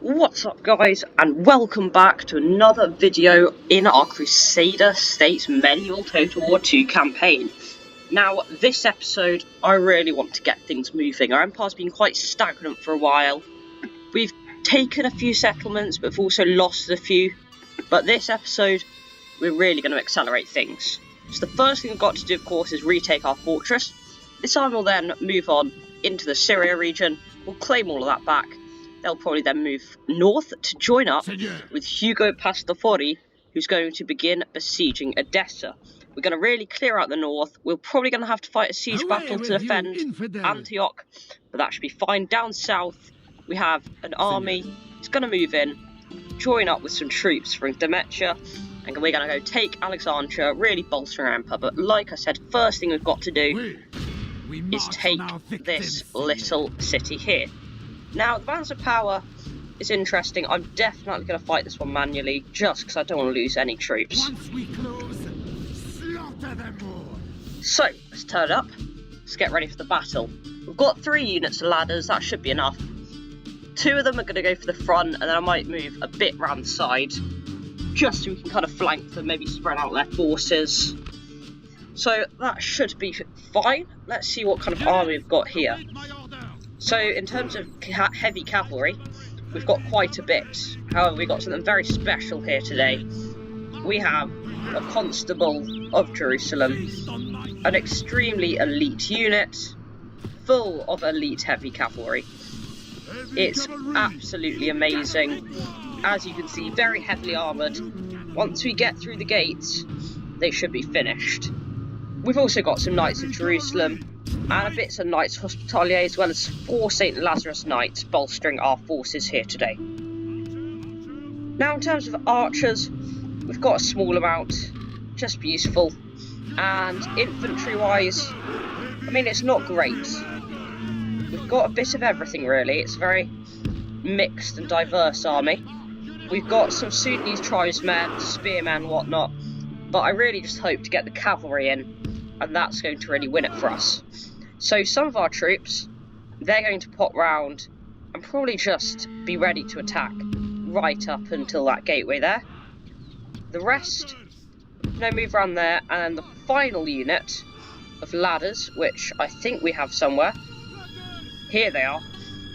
What's up guys, and welcome back to another video in our Crusader States Medieval Total War 2 campaign. Now, this episode, I really want to get things moving. Our empire's been quite stagnant for a while. We've taken a few settlements, but we've also lost a few. But this episode, we're really going to accelerate things. So the first thing we've got to do, of course, is retake our fortress. This time we'll then move on into the Syria region. We'll claim all of that back. They'll probably then move north to join up with Hugo Pastafori, who's going to begin besieging Edessa. We're going to really clear out the north. We're probably going to have to fight a siege battle to defend Antioch, but that should be fine. Down south, we have an army. It's going to move in, join up with some troops from Demetia, and we're going to go take Alexandria, really bolster our empire. But like I said, first thing we've got to do is take this little city here. Now, the balance of power is interesting. I'm definitely going to fight this one manually, just because I don't want to lose any troops. Once we close, slaughter them all. So, let's turn up. Let's get ready for the battle. We've got 3 units of ladders, that should be enough. 2 of them are going to go for the front, and then I might move a bit round the side, just so we can kind of flank them, maybe spread out their forces. So, that should be fine. Let's see what kind of army we've got here. So, in terms of heavy cavalry, we've got quite a bit. However, we've got something very special here today. We have a Constable of Jerusalem, an extremely elite unit, full of elite heavy cavalry. It's absolutely amazing. As you can see, very heavily armoured. Once we get through the gates, they should be finished. We've also got some Knights of Jerusalem, and a bit of Knights Hospitalier, as well as 4 St. Lazarus Knights bolstering our forces here today. Now, in terms of archers, we've got a small amount, just useful, and infantry-wise, I mean, it's not great. We've got a bit of everything, really. It's a very mixed and diverse army. We've got some Sudanese tribesmen, spearmen, whatnot, but I really just hope to get the cavalry in, and that's going to really win it for us. So some of our troops, they're going to pop round and probably just be ready to attack right up until that gateway there. The rest, move around there, and the final unit of ladders, which I think we have somewhere. Here they are.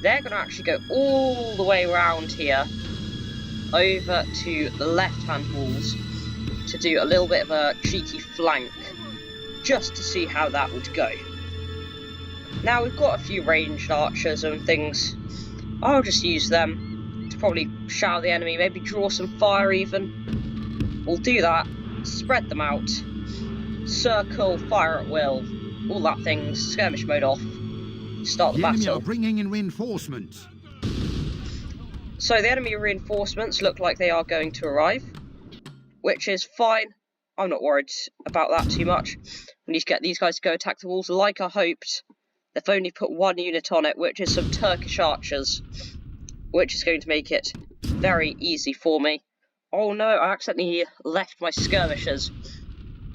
They're going to actually go all the way around here, over to the left-hand walls, to do a little bit of a cheeky flank, just to see how that would go. Now, we've got a few ranged archers and things. I'll just use them to probably shout the enemy, maybe draw some fire even. We'll do that, spread them out, circle, fire at will, all that things, skirmish mode off, start the battle. Are bringing in reinforcements. So the enemy reinforcements look like they are going to arrive, which is fine. I'm not worried about that too much. We need to get these guys to go attack the walls like I hoped. They've only put 1 unit on it, which is some Turkish archers, which is going to make it very easy for me. Oh no, I accidentally left my skirmishers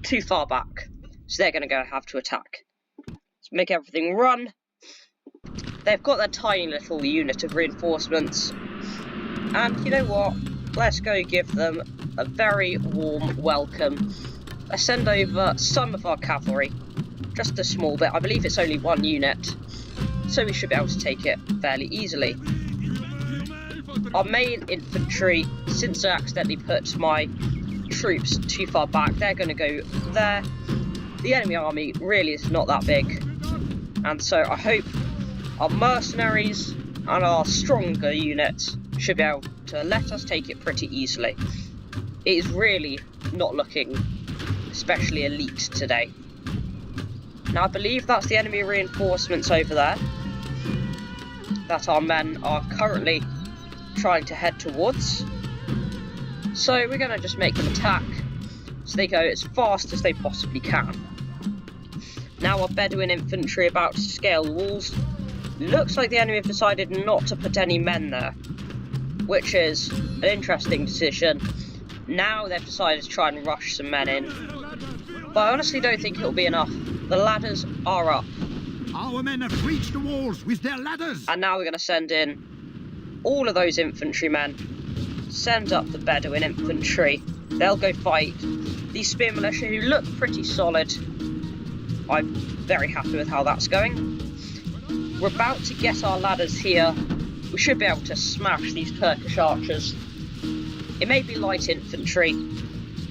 too far back, so they're going to have to attack. Let's make everything run. They've got their tiny little unit of reinforcements, and you know what? Let's go give them a very warm welcome. I send over some of our cavalry, just a small bit. I believe it's only 1 unit, so we should be able to take it fairly easily. Our main infantry, since I accidentally put my troops too far back, they're going to go there. The enemy army really is not that big, and so I hope our mercenaries and our stronger units should be able to let us take it pretty easily. It is really not looking especially elite today. Now, I believe that's the enemy reinforcements over there that our men are currently trying to head towards. So we're going to just make them attack so they go as fast as they possibly can. Now our Bedouin infantry about to scale the walls. Looks like the enemy have decided not to put any men there, which is an interesting decision. Now they've decided to try and rush some men in, but I honestly don't think it'll be enough. The ladders are up. Our men have reached the walls with their ladders. And now we're going to send in all of those infantrymen, send up the Bedouin infantry. They'll go fight these spear militia who look pretty solid. I'm very happy with how that's going. We're about to get our ladders here. We should be able to smash these Turkish archers. It may be light infantry,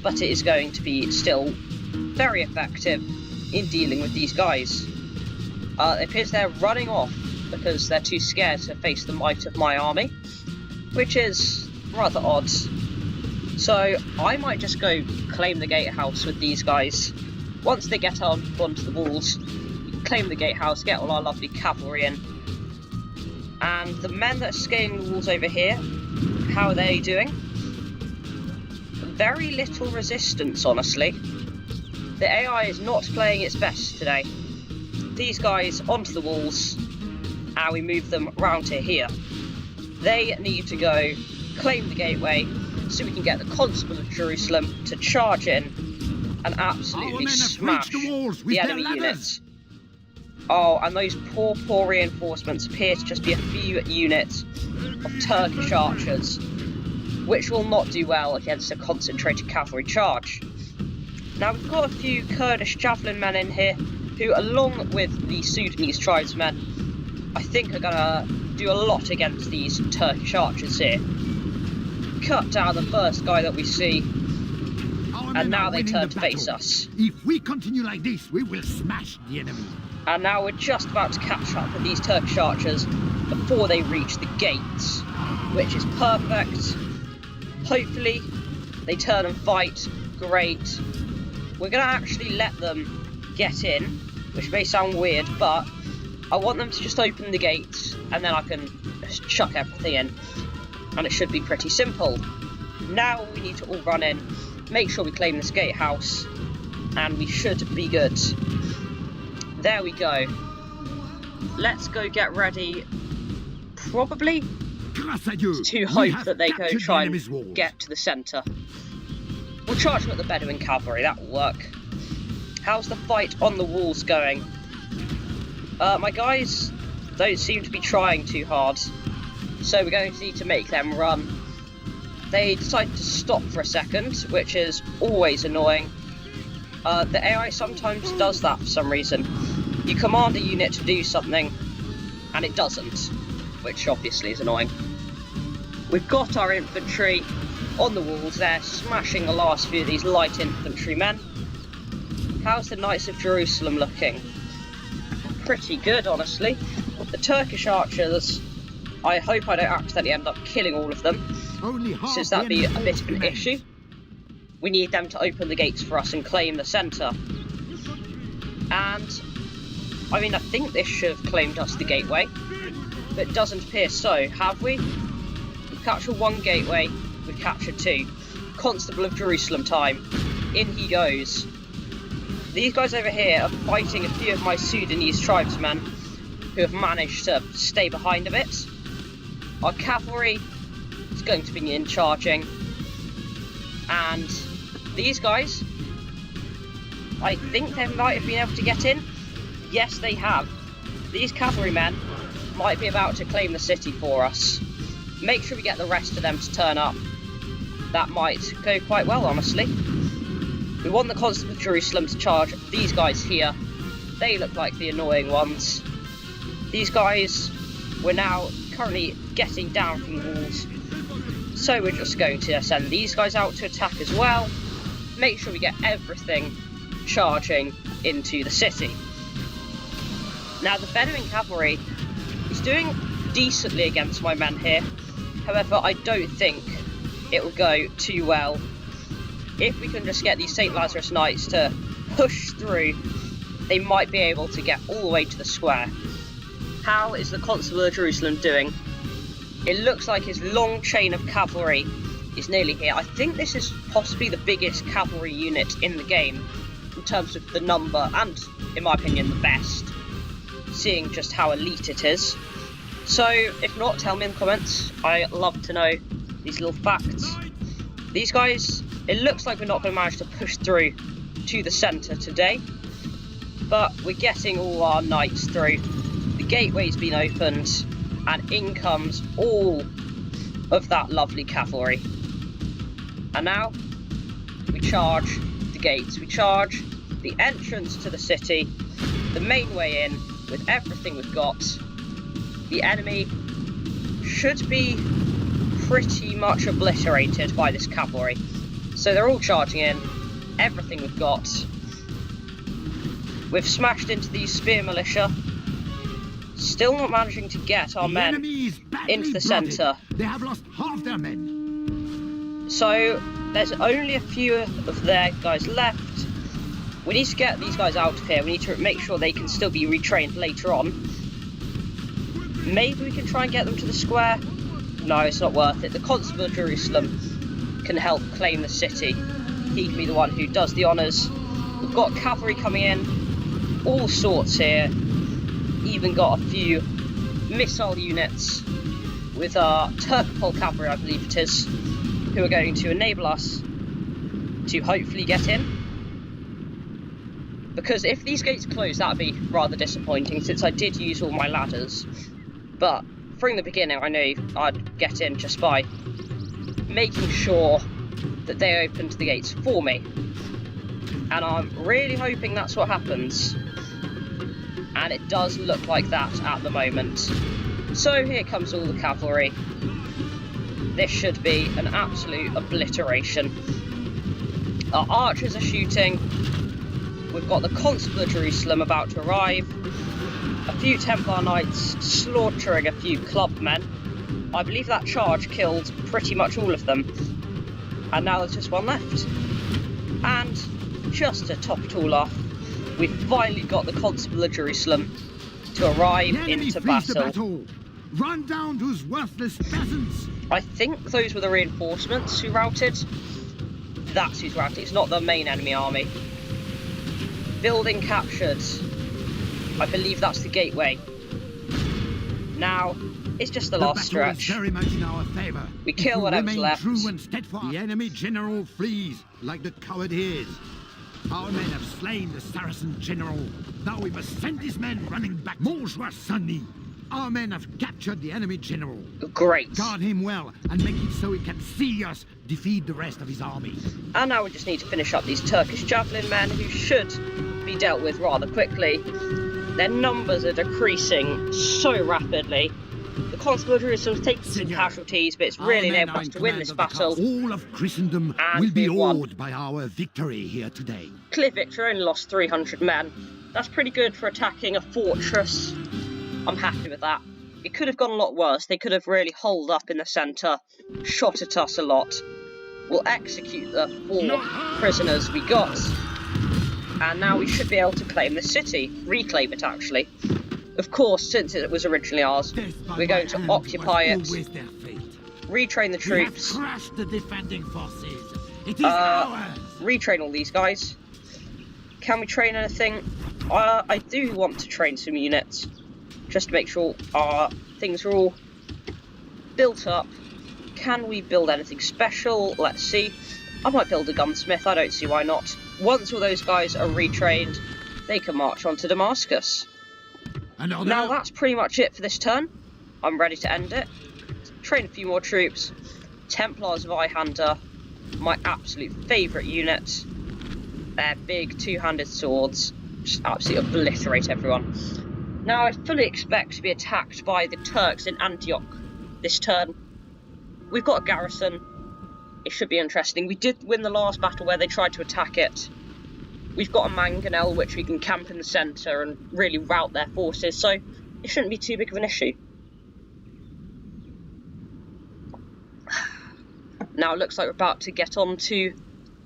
but it is going to be still very effective in dealing with these guys. It appears they're running off because they're too scared to face the might of my army, which is rather odd. So I might just go claim the gatehouse with these guys. Once they get onto the walls, claim the gatehouse, get all our lovely cavalry in. And the men that are scaling the walls over here, how are they doing? Very little resistance, honestly. The AI is not playing its best today. These guys onto the walls, and we move them round to here. They need to go claim the gateway so we can get the Constable of Jerusalem to charge in and absolutely smash the enemy units. Oh, and those poor reinforcements appear to just be a few units of Turkish archers, which will not do well against a concentrated cavalry charge. Now, we've got a few Kurdish javelin men in here who, along with the Sudanese tribesmen, I think are going to do a lot against these Turkish archers here. Cut down the first guy that we see, and now they turn to face us. If we continue like this, we will smash the enemy. And now we're just about to catch up with these Turkish archers before they reach the gates, which is perfect. Hopefully they turn and fight. Great. We're going to actually let them get in, which may sound weird, but I want them to just open the gates and then I can just chuck everything in. And it should be pretty simple. Now we need to all run in, make sure we claim this gatehouse, and we should be good. There we go. Let's go get ready, probably, to hope that they go try and get to the centre. We'll charge them at the Bedouin cavalry, that will work. How's the fight on the walls going? My guys don't seem to be trying too hard, so we're going to need to make them run. They decided to stop for a second, which is always annoying. The AI sometimes does that for some reason. You command a unit to do something, and it doesn't, which obviously is annoying. We've got our infantry on the walls there, smashing the last few of these light infantry men. How's the Knights of Jerusalem looking? Pretty good, honestly. The Turkish archers, I hope I don't accidentally end up killing all of them, since that'd be a bit of an issue. We need them to open the gates for us and claim the centre. And, I mean, I think this should have claimed us the gateway, but it doesn't appear so, have we? We've captured one gateway, we've captured two. Constable of Jerusalem time. In he goes. These guys over here are fighting a few of my Sudanese tribesmen who have managed to stay behind a bit. Our cavalry is going to be in charging. And these guys, I think they might have been able to get in. Yes, they have. These cavalrymen might be about to claim the city for us. Make sure we get the rest of them to turn up. That might go quite well, honestly. We want the Constable of Jerusalem to charge these guys here. They look like the annoying ones. These guys, we're now currently getting down from the walls. So we're just going to send these guys out to attack as well. Make sure we get everything charging into the city. Now the Bedouin cavalry is doing decently against my men here. However, I don't think it will go too well. If we can just get these St. Lazarus Knights to push through, they might be able to get all the way to the square. How is the Constable of Jerusalem doing? It looks like his long chain of cavalry is nearly here. I think this is possibly the biggest cavalry unit in the game in terms of the number and, in my opinion, the best, seeing just how elite it is. So, if not, tell me in the comments. I love to know these little facts. These guys, it looks like we're not going to manage to push through to the centre today, but we're getting all our knights through. The gateway's been opened, and in comes all of that lovely cavalry. And now we charge the gates. We charge the entrance to the city, the main way in, with everything we've got. The enemy should be pretty much obliterated by this cavalry. So they're all charging in, everything we've got. We've smashed into the spear militia, still not managing to get our men into the centre. They have lost half their men. So there's only a few of their guys left. We need to get these guys out of here. We need to make sure they can still be retrained later on. Maybe we can try and get them to the square. No, it's not worth it. The Constable of Jerusalem can help claim the city. He can be the one who does the honours. We've got cavalry coming in, all sorts here. Even got a few missile units with our Turkopol cavalry, I believe it is, who are going to enable us to hopefully get in. Because if these gates close, that would be rather disappointing, since I did use all my ladders. But from the beginning, I knew I'd get in just by making sure that they opened the gates for me. And I'm really hoping that's what happens. And it does look like that at the moment. So here comes all the cavalry. This should be an absolute obliteration. Our archers are shooting. We've got the Constable of Jerusalem about to arrive. A few Templar Knights slaughtering a few clubmen. I believe that charge killed pretty much all of them. And now there's just one left. And just to top it all off, we've finally got the Constable of Jerusalem to arrive into battle. Run down those worthless peasants. I think those were the reinforcements who routed. That's who's routed. It's not the main enemy army. Building captured. I believe that's the gateway. Now, it's just the last stretch. Is very much in our favor. We kill whatever's left. True and steadfast. The enemy general flees like the coward he is. Our men have slain the Saracen general. Now we must send his men running back. Bonjour, Sunny. Our men have captured the enemy general. Great. Guard him well and make it so he can see us defeat the rest of his army. And now we just need to finish up these Turkish javelin men, who should be dealt with rather quickly. Their numbers are decreasing so rapidly. The Constable of Jerusalem has taken some casualties, but it's really enabled us to win this battle. All of Christendom will be awed by our victory here today. Clear victory, only lost 300 men. That's pretty good for attacking a fortress. I'm happy with that. It could have gone a lot worse. They could have really holed up in the centre, shot at us a lot. We'll execute the 4 prisoners we got. And now we should be able to claim the city. Reclaim it, actually. Of course, since it was originally ours, we're going to occupy it, retrain the troops, the defending forces. It is ours. Retrain all these guys. Can we train anything? I do want to train some units, just to make sure our things are all built up. Can we build anything special? Let's see. I might build a gunsmith, I don't see why not. Once all those guys are retrained, they can march on to Damascus. Now that's pretty much it for this turn. I'm ready to end it. Train a few more troops. Templars of Ihander, my absolute favourite unit. Their big two-handed swords just absolutely obliterate everyone. Now I fully expect to be attacked by the Turks in Antioch this turn. We've got a garrison. It should be interesting. We did win the last battle where they tried to attack it. We've got a mangonel which we can camp in the centre and really rout their forces, so it shouldn't be too big of an issue. Now it looks like we're about to get on to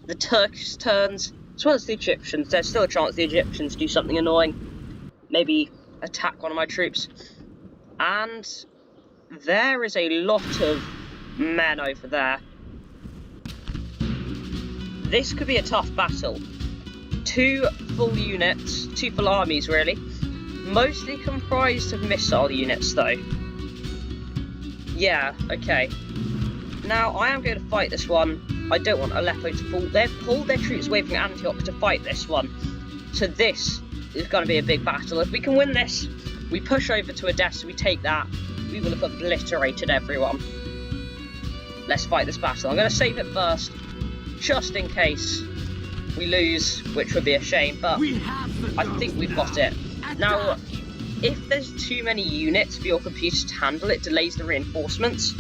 the Turkish turns, as well as the Egyptians. There's still a chance the Egyptians do something annoying. Maybe attack one of my troops. And there is a lot of men over there. This could be a tough battle. 2 full units, 2 full armies really, mostly comprised of missile units though. Yeah, okay. Now I am going to fight this one. I don't want Aleppo to fall. They've pulled their troops away from Antioch to fight this one. So this is going to be a big battle. If we can win this, we push over to Edessa, we take that, we will have obliterated everyone. let's fight this battle. I'm going to save it first, just in case we lose, which would be a shame, but I think we've got it. Now, if there's too many units for your computer to handle, it delays the reinforcements,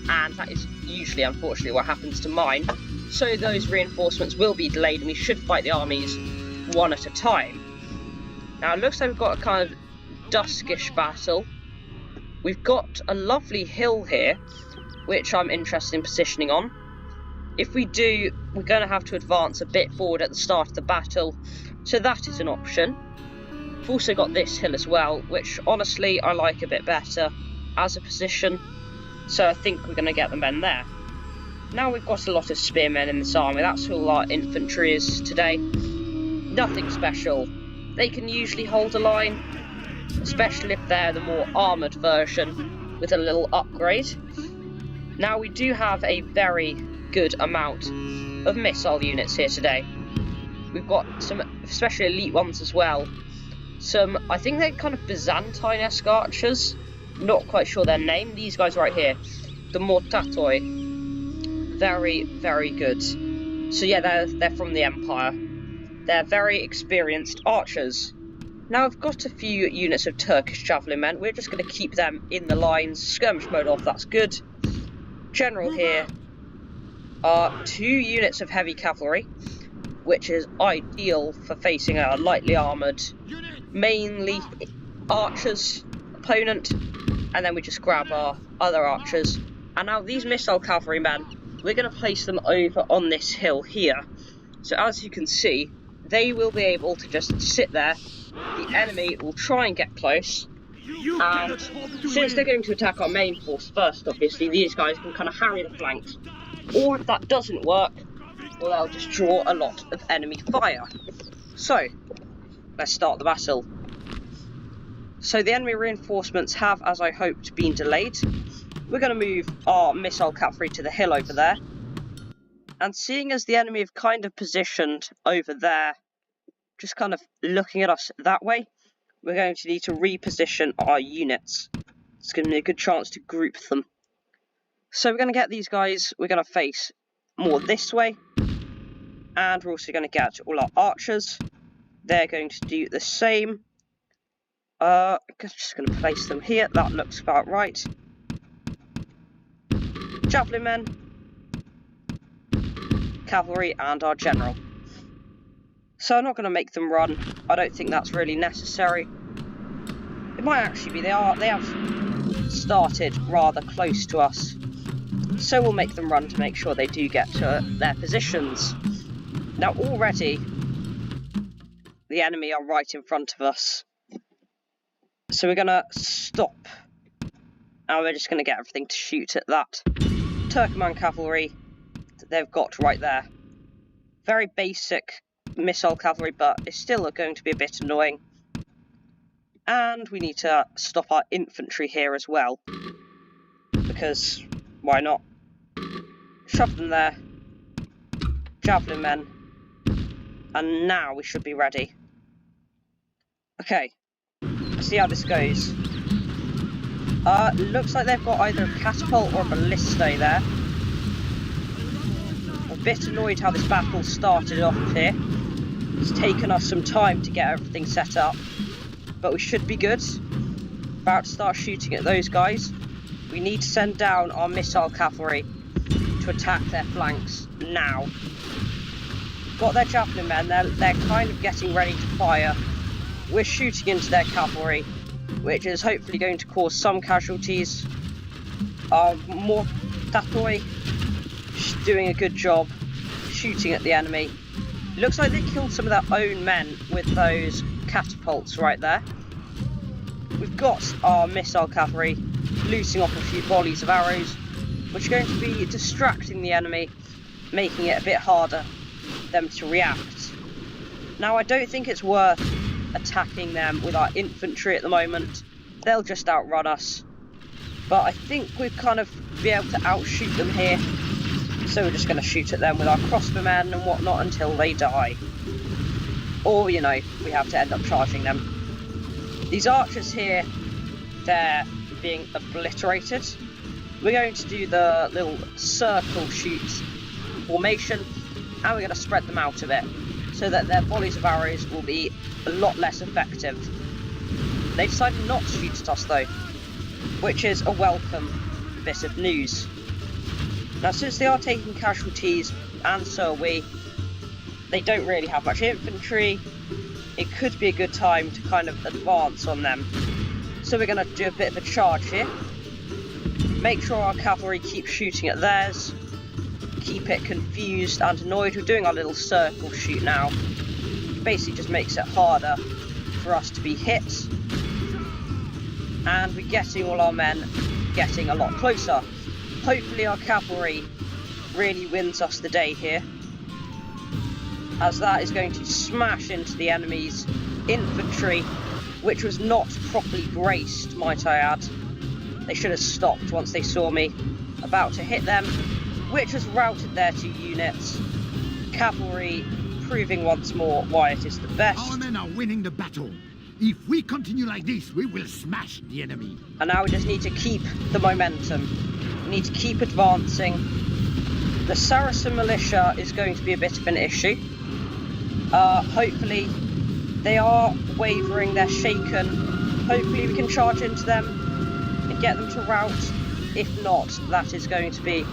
and that is usually, unfortunately, what happens to mine. So those reinforcements will be delayed, and we should fight the armies one at a time. Now, it looks like we've got a kind of duskish battle. We've got a lovely hill here, which I'm interested in positioning on. If we do, we're going to have to advance a bit forward at the start of the battle, so that is an option. We've also got this hill as well, which honestly I like a bit better as a position, so I think we're going to get the men there. Now we've got a lot of spearmen in this army, that's all our infantry is today. Nothing special. They can usually hold a line, especially if they're the more armoured version with a little upgrade. Now we do have a very good amount of missile units here today. We've got some especially elite ones as well. Some, I think they're kind of Byzantine-esque archers. Not quite sure their name. These guys right here, the Mortatoi. Very, very good. So yeah, they're from the Empire. They're very experienced archers. Now I've got a few units of Turkish javelin men. We're just going to keep them in the lines. Skirmish mode off, that's good. General here are 2 units of heavy cavalry, which is ideal for facing a lightly armoured, mainly archers opponent, and then we just grab our other archers. And now these missile cavalry men, we're going to place them over on this hill here. So as you can see, they will be able to just sit there. The enemy will try and get close, and since they're going to attack our main force first, obviously, these guys can kind of harry the flanks. Or if that doesn't work, well, they'll just draw a lot of enemy fire. So, let's start the battle. So the enemy reinforcements have, as I hoped, been delayed. We're going to move our missile cavalry to the hill over there. And seeing as the enemy have kind of positioned over there, just kind of looking at us that way, we're going to need to reposition our units. It's going to be a good chance to group them. So we're going to get these guys, we're going to face more this way, and we're also going to get all our archers. They're going to do the same. Just going to place them here, that looks about right. Javelin men, cavalry, and our general. So I'm not going to make them run. I don't think that's really necessary. It might actually be. They have started rather close to us. So we'll make them run to make sure they do get to their positions. Now already, the enemy are right in front of us. So we're going to stop. And we're just going to get everything to shoot at that Turkmen cavalry that they've got right there. Very basic missile cavalry, but it's still going to be a bit annoying. And we need to stop our infantry here as well, because why not? Shove them there. Javelin men. And now we should be ready. Okay, let's see how this goes. Looks like they've got either a catapult or a ballista there. I'm a bit annoyed how this battle started off here. It's taken us some time to get everything set up, but we should be good. About to start shooting at those guys. We need to send down our missile cavalry to attack their flanks now. Got their javelin men, they're kind of getting ready to fire. We're shooting into their cavalry, which is hopefully going to cause some casualties. Our Mortatoi doing a good job shooting at the enemy. Looks like they killed some of their own men with those catapults right there. We've got our missile cavalry loosing off a few volleys of arrows, which are going to be distracting the enemy, making it a bit harder for them to react. Now I don't think it's worth attacking them with our infantry at the moment. They'll just outrun us. But I think we've kind of be able to outshoot them here. So we're just going to shoot at them with our crossbowmen and whatnot until they die. Or, you know, we have to end up charging them. These archers here, they're being obliterated. We're going to do the little circle shoot formation, and we're going to spread them out a bit, so that their volleys of arrows will be a lot less effective. They decided not to shoot at us though, which is a welcome bit of news. Now, since they are taking casualties, and so are we, they don't really have much infantry. It could be a good time to kind of advance on them. So we're going to do a bit of a charge here. Make sure our cavalry keep shooting at theirs. Keep it confused and annoyed. We're doing our little circle shoot now. It basically just makes it harder for us to be hit. And we're getting all our men getting a lot closer. Hopefully our cavalry really wins us the day here, as that is going to smash into the enemy's infantry, which was not properly braced, might I add. They should have stopped once they saw me about to hit them, which has routed their 2 units. Cavalry proving once more why it is the best. Our men are winning the battle. If we continue like this, we will smash the enemy. And now we just need to keep the momentum. We need to keep advancing. The Saracen militia is going to be a bit of an issue. Hopefully they are wavering, they're shaken. Hopefully we can charge into them and get them to rout. If not, that is going to be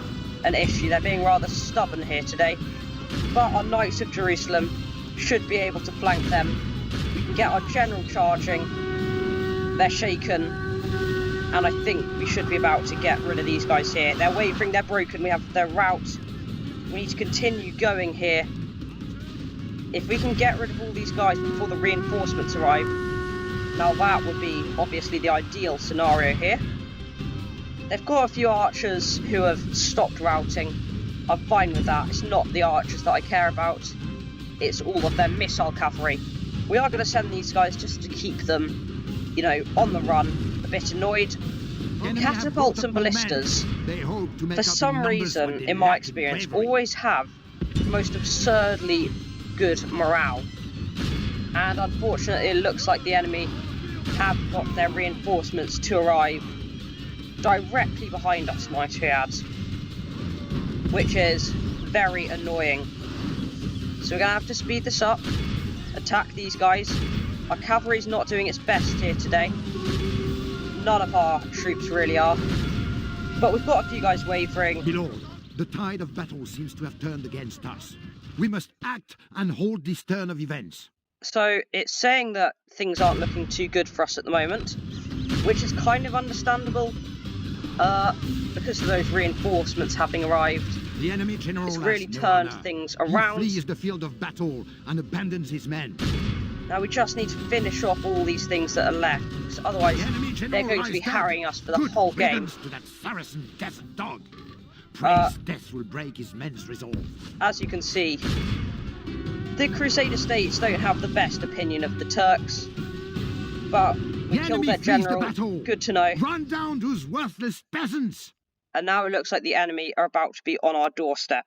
an issue. They're being rather stubborn here today. But our Knights of Jerusalem should be able to flank them. We can get our general charging. They're shaken. And I think we should be about to get rid of these guys here. They're wavering, they're broken, we have their rout. We need to continue going here. If we can get rid of all these guys before the reinforcements arrive, now that would be obviously the ideal scenario here. They've got a few archers who have stopped routing. I'm fine with that. It's not the archers that I care about. It's all of their missile cavalry. We are going to send these guys just to keep them, you know, on the run. A bit annoyed. Catapults and ballistas, for some reason, in my experience, always have the most absurdly good morale. And unfortunately, it looks like the enemy have got their reinforcements to arrive directly behind us, might I add, which is very annoying. So we're going to have to speed this up, attack these guys. Our cavalry's not doing its best here today. None of our troops really are. But we've got a few guys wavering. My lord, the tide of battle seems to have turned against us. We must act and hold this turn of events. So it's saying that things aren't looking too good for us at the moment, which is kind of understandable, because of those reinforcements having arrived. The enemy general it's really turned things around. He flees the field of battle and abandons his men. Now we just need to finish off all these things that are left, because otherwise they're going to be harrying us for the whole game. To that Saracen death dog. Praise death will break his men's resolve. As you can see, the Crusader states don't have the best opinion of the Turks, but we killed their general. Good to know. Run down those worthless peasants. And now it looks like the enemy are about to be on our doorstep.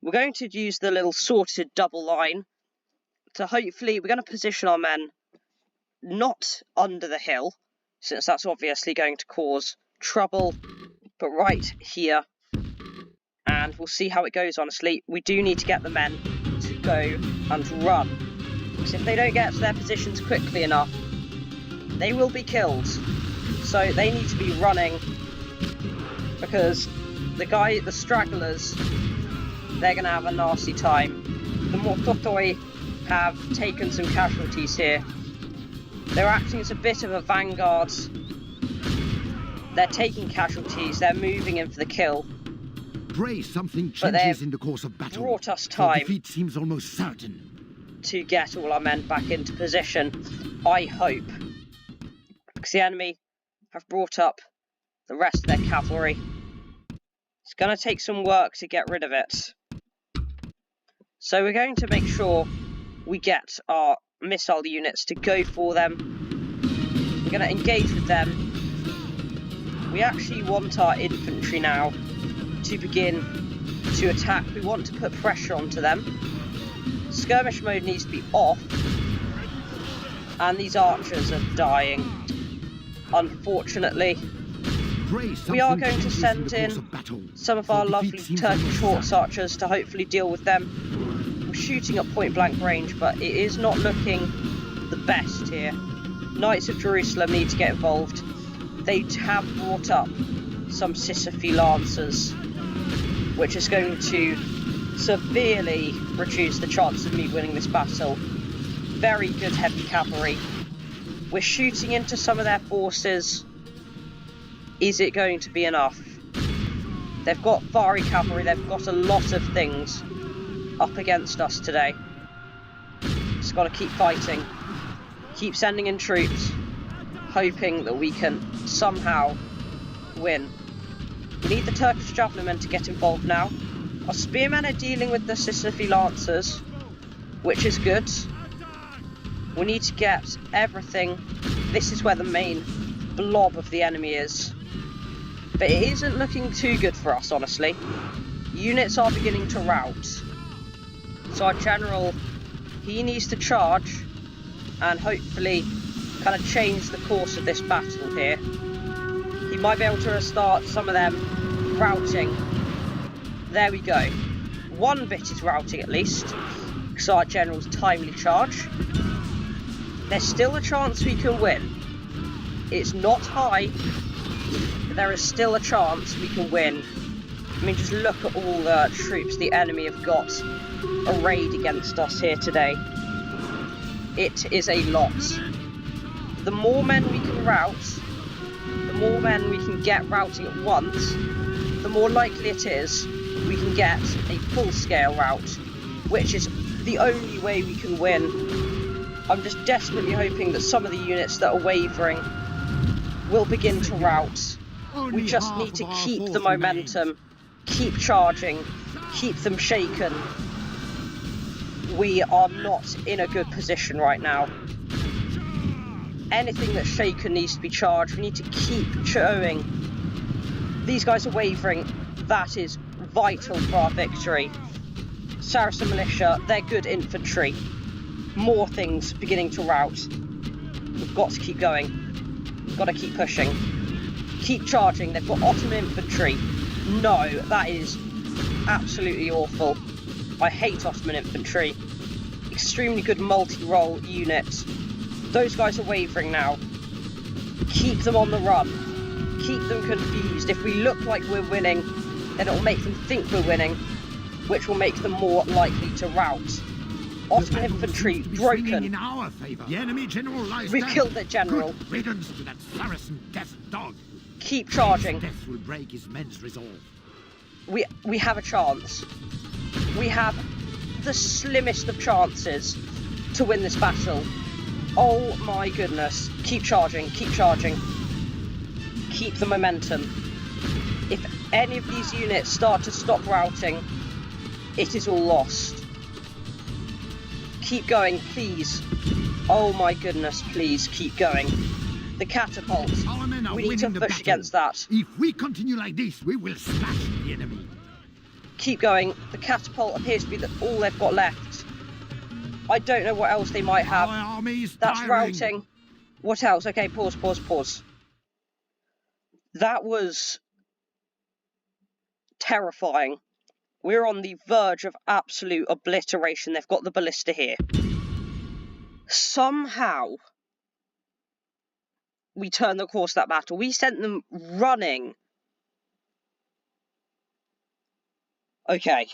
We're going to use the little sorted double line. So hopefully we're going to position our men not under the hill, since that's obviously going to cause trouble, but right here. And we'll see how it goes, honestly. We do need to get the men to go and run, because if they don't get to their positions quickly enough, they will be killed. So they need to be running, because the stragglers, they're going to have a nasty time. The Mortothoi have taken some casualties here. They're acting as a bit of a vanguard. They're taking casualties, they're moving in for the kill. Pray something changes in the course of battle. Brought us time. Defeat seems almost certain. To get all our men back into position, I hope. Because the enemy have brought up the rest of their cavalry. It's going to take some work to get rid of it. So we're going to make sure we get our missile units to go for them. We're going to engage with them. We actually want our infantry now to begin to attack. We want to put pressure onto them. Skirmish mode needs to be off. And these archers are dying, unfortunately. We are going to send in some of our lovely Turkish horse archers to hopefully deal with them. We're shooting at point blank range, but it is not looking the best here. Knights of Jerusalem need to get involved. They have brought up some Sisyphe lancers, which is going to severely reduce the chance of me winning this battle. Very good heavy cavalry. We're shooting into some of their forces. Is it going to be enough? They've got fiery cavalry, they've got a lot of things up against us today. Just got to keep fighting. Keep sending in troops, hoping that we can somehow win. We need the Turkish javelin to get involved now. Our spearmen are dealing with the Sisyphe lancers, which is good. We need to get everything. This is where the main blob of the enemy is. But it isn't looking too good for us, honestly. Units are beginning to rout. So our general, he needs to charge and hopefully kind of change the course of this battle here. He might be able to restart some of them routing. There we go. One bit is routing at least, because our general's timely charge. There's still a chance we can win. It's not high, but there is still a chance we can win. I mean, just look at all the troops the enemy have got arrayed against us here today. It is a lot. The more men we can rout, the more men we can get routing at once, the more likely it is we can get a full-scale rout, which is the only way we can win. I'm just desperately hoping that some of the units that are wavering will begin to rout. We just need to keep the momentum, keep charging, keep them shaken. We are not in a good position right now. Anything that's shaken needs to be charged. We need to keep showing. These guys are wavering. That is vital for our victory. Saracen militia, they're good infantry. More things beginning to rout. We've got to keep going. We've got to keep pushing. Keep charging. They've got Ottoman infantry. No, that is absolutely awful. I hate Ottoman infantry. Extremely good multi-role unit. Those guys are wavering now. Keep them on the run. Keep them confused. If we look like we're winning, then it will make them think we're winning, which will make them more likely to rout. Ottoman infantry broken. In our favor. The enemy general lies We've down. killed their general. Good riddance to that Saracen death dog. Keep charging. Death will break his men's resolve. We have a chance. We have the slimmest of chances to win this battle. Oh my goodness. Keep charging, keep charging. Keep the momentum. If any of these units start to stop routing, it is all lost. Keep going, please. Oh my goodness, please keep going. The catapult. We need to push against that. If we continue like this, we will smash the enemy. Keep going. The catapult appears to be all they've got left. I don't know what else they might have. Our army is That's tiring. routing. What else? Okay, pause. That was terrifying. We're on the verge of absolute obliteration. They've got the ballista here. Somehow, we turned the course of that battle. We sent them running. Okay.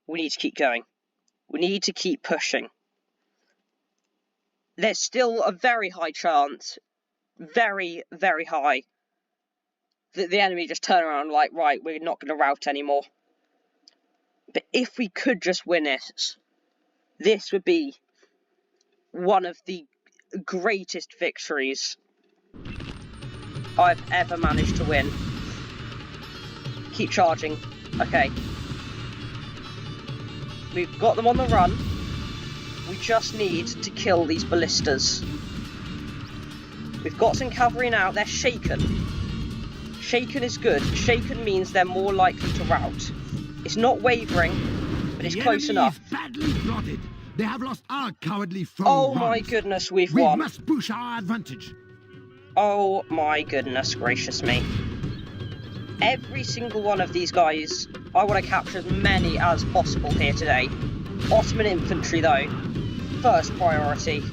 We need to keep going. We need to keep pushing. There's still a very high chance, very, very high, that the enemy just turn around like, right, we're not going to rout anymore. But if we could just win it, this would be one of the greatest victories I've ever managed to win. Keep charging. Okay. We've got them on the run. We just need to kill these ballistas. We've got some cavalry now. They're shaken. Shaken is good. Shaken means they're more likely to rout. It's not wavering, but it's close enough. Is badly blotted. They have lost our cowardly foe. Oh my goodness, we've We won. must push our advantage. Oh my goodness gracious me. Every single one of these guys, I want to capture as many as possible here today. Ottoman infantry though, first priority.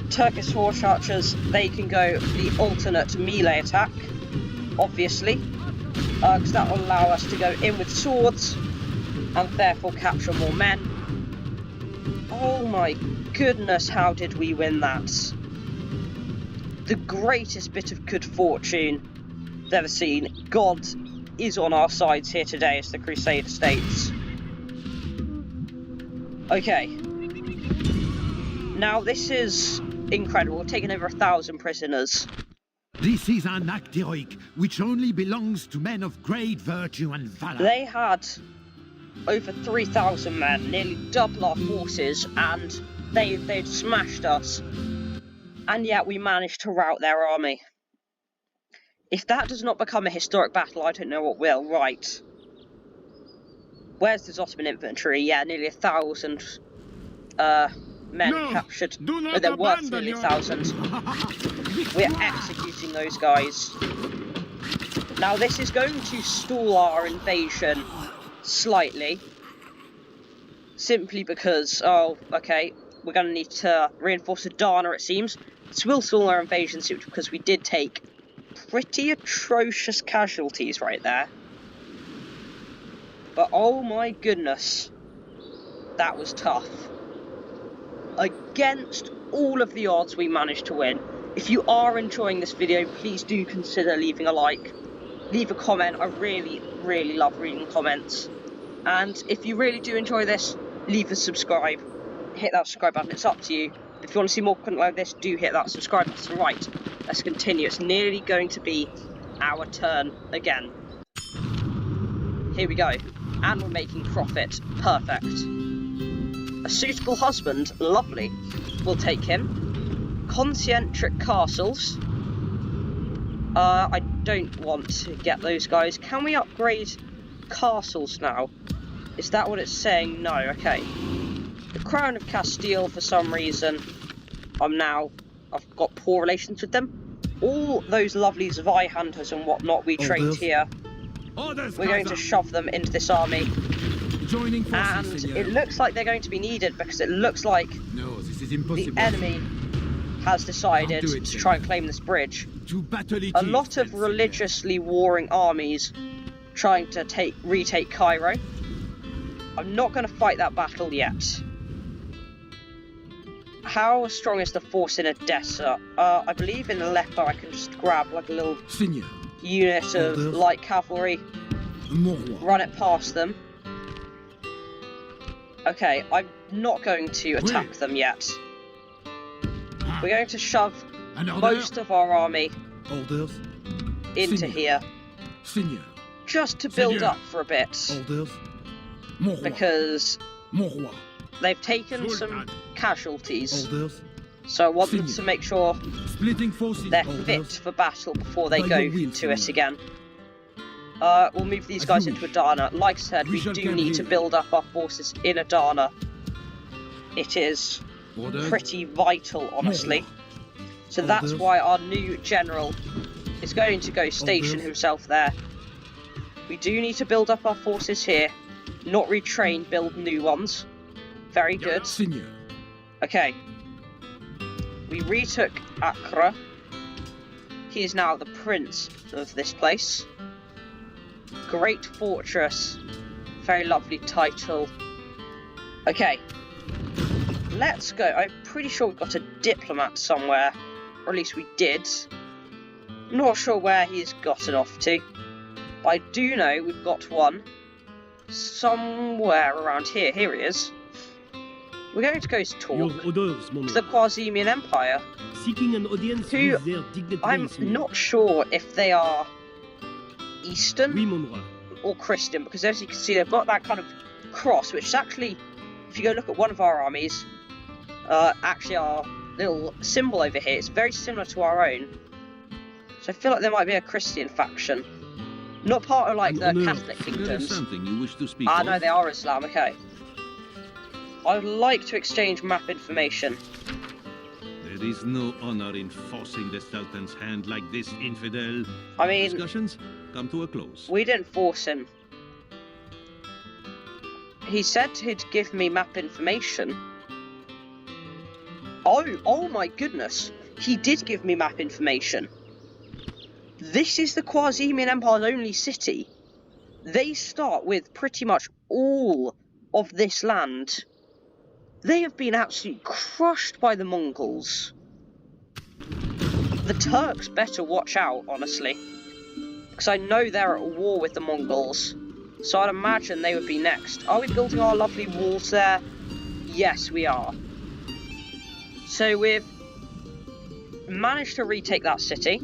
Turkish horse archers, they can go the alternate melee attack, obviously, because that will allow us to go in with swords and therefore capture more men. Oh my goodness, how did we win that? The greatest bit of good fortune I've ever seen. God is on our sides here today, as the Crusader states. Okay. Now this is incredible. We've taken over 1,000 prisoners. This is an act heroic, which only belongs to men of great virtue and valor. They had over 3,000 men, nearly double our forces, and they'd smashed us. And yet we managed to rout their army. If that does not become a historic battle, I don't know what will. Right. Where's the Ottoman infantry? Yeah, nearly 1,000 men captured. But there were nearly 1,000. We're executing those guys. Now this is going to stall our invasion slightly. Simply because, oh, okay, we're going to need to reinforce Adana, it seems. This will stall our invasion simply because we did take pretty atrocious casualties right there. But oh my goodness, that was tough. Against all of the odds, we managed to win. If you are enjoying this video, please do consider leaving a like, leave a comment. I really, really love reading comments. And if you really do enjoy this, leave a subscribe. Hit that subscribe button, it's up to you. If you want to see more content like this, do hit that subscribe button. Right, let's continue. It's nearly going to be our turn again. Here we go. And we're making profit. Perfect. A suitable husband. Lovely. We'll take him. Concentric castles. I don't want to get those guys. Can we upgrade castles now? Is that what it's saying? No, okay. The Crown of Castile, for some reason, I've got poor relations with them. All those lovely Zweihanders and whatnot we trained here, we're going to shove them into this army. And it looks like they're going to be needed because it looks like the enemy has decided to try and claim this bridge. A lot of religiously warring armies trying to retake Cairo. I'm not going to fight that battle yet. How strong is the force in Edessa? I believe in Aleppo I can just grab like a little unit of light cavalry, run it past them. Okay, I'm not going to attack them yet. We're going to shove most of our army into here, just to build up for a bit, because they've taken some casualties, so I want them to make sure they're fit for battle before they go to it again. We'll move these guys into Adana. Like I said, we do need to build up our forces in Adana. It is pretty vital, honestly. So that's why our new general is going to go station himself there. We do need to build up our forces here, not retrain, build new ones. Very good. Okay. We retook Accra. He is now the prince of this place. Great fortress. Very lovely title. Okay. Let's go. I'm pretty sure we've got a diplomat somewhere. Or at least we did. Not sure where he's gotten off to. But I do know we've got one somewhere around here. Here he is. We're going to go to talk to the Khwarezmian Empire, who I'm not sure if they are Eastern or Christian, because as you can see they've got that kind of cross, which is actually, if you go look at one of our armies, actually our little symbol over here, it's very similar to our own. So I feel like there might be a Christian faction. Not part of like the Catholic kingdoms. No, they are Islam, okay. I would like to exchange map information. There is no honor in forcing the Sultan's hand like this, infidel. I mean, Discussions come to a close. we didn't force him. He said he'd give me map information. Oh my goodness. He did give me map information. This is the Khwarizmian Empire's only city. They start with pretty much all of this land. They have been absolutely crushed by the Mongols. The Turks better watch out, honestly. Because I know they're at war with the Mongols. So I'd imagine they would be next. Are we building our lovely walls there? Yes, we are. So we've managed to retake that city.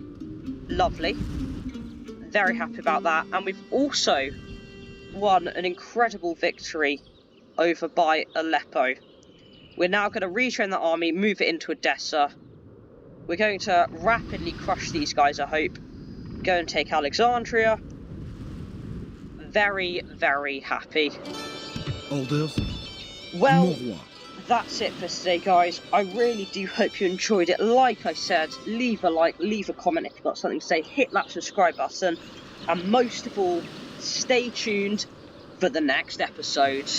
Lovely. Very happy about that. And we've also won an incredible victory over by Aleppo. We're now going to retrain the army, move it into Edessa. We're going to rapidly crush these guys, I hope. Go and take Alexandria. Very, very happy. Orders. Well, Mon roi. that's it for today, guys. I really do hope you enjoyed it. Like I said, leave a like, leave a comment if you've got something to say, hit that subscribe button, and most of all, stay tuned for the next episode.